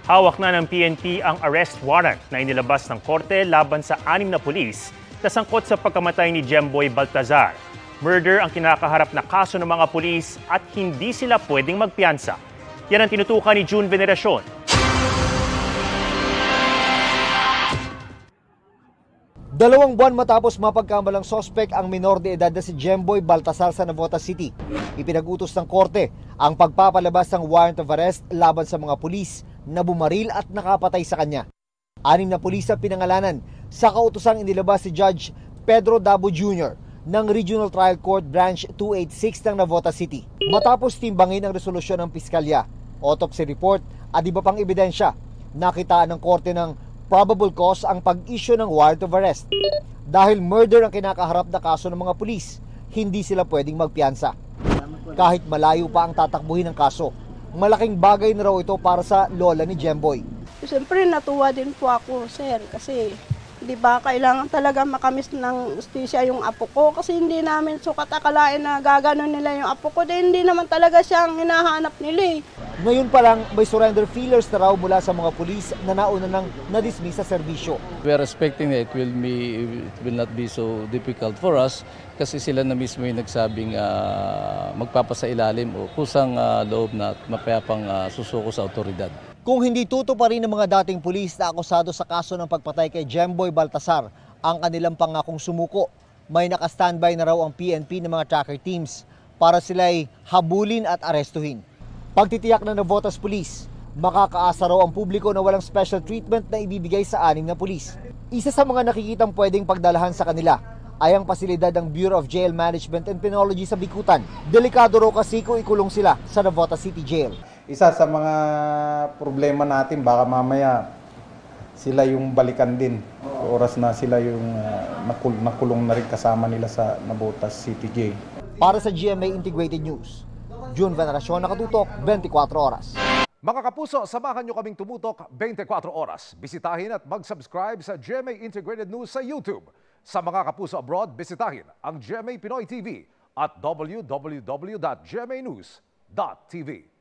Hawak na ng PNP ang arrest warrant na inilabas ng korte laban sa 6 na pulis na sangkot sa pagkamatay ni Jemboy Baltazar. Murder ang kinakaharap na kaso ng mga pulis at hindi sila pwedeng magpiyansa. Yan ang tinutukan ni June Veneracion. Dalawang buwan matapos mapagkamalang sospek ang minor de edad na si Jemboy Baltazar sa Navotas City, ipinag-utos ng korte ang pagpapalabas ng warrant of arrest laban sa mga pulis na bumaril at nakapatay sa kanya. 6 na pulis ang pinangalanan sa kautosang inilabas si Judge Pedro Dabo Jr. ng Regional Trial Court Branch 286 ng Navotas City. Matapos timbangin ang resolusyon ng piskalya, autopsy report at iba pang ebidensya, nakitaan ng korte ng probable cause ang pag-issue ng warrant of arrest. Dahil murder ang kinakaharap na kaso ng mga pulis, hindi sila pwedeng magpiyansa. Kahit malayo pa ang tatakbuhin ng kaso, malaking bagay na raw ito para sa lola ni Jemboy. Siyempre natuwa din po ako, sir, kasi di ba kailangan talaga makamis ng justisya yung apo ko kasi hindi namin sukat akalain na gaganon nila yung apo ko dahil hindi naman talaga siyang hinahanap nila eh. Ngayon pa lang may surrender feelers na raw mula sa mga pulis na nauna nang na-dismiss sa serbisyo. We are expecting that it will not be so difficult for us kasi sila na mismo yung nagsabing magpapasailalim o kusang loob na mapayapang susuko sa otoridad. Kung hindi tutuparin ng mga dating pulis na akusado sa kaso ng pagpatay kay Jemboy Baltazar ang kanilang pangakong sumuko, may naka-standby na raw ang PNP ng mga tracker teams para sila'y habulin at arestuhin. Pagtitiyak ng Navotas Police, makakaasa raw ang publiko na walang special treatment na ibibigay sa 6 na pulis. Isa sa mga nakikitang pwedeng pagdalahan sa kanila ay ang pasilidad ng Bureau of Jail Management and Penology sa Bikutan. Delikado raw kasi kung ikulong sila sa Navotas City Jail. Isa sa mga problema natin, baka mamaya sila yung balikan din. Oras na sila yung nakulong na rin kasama nila sa Navotas City Jail. Para sa GMA Integrated News, June Veneracion, nakatutok 24 oras. Mga kapuso, samahan nyo kaming tumutok 24 oras. Bisitahin at mag-subscribe sa GMA Integrated News sa YouTube. Sa mga kapuso abroad, bisitahin ang GMA Pinoy TV at www.gmanews.tv.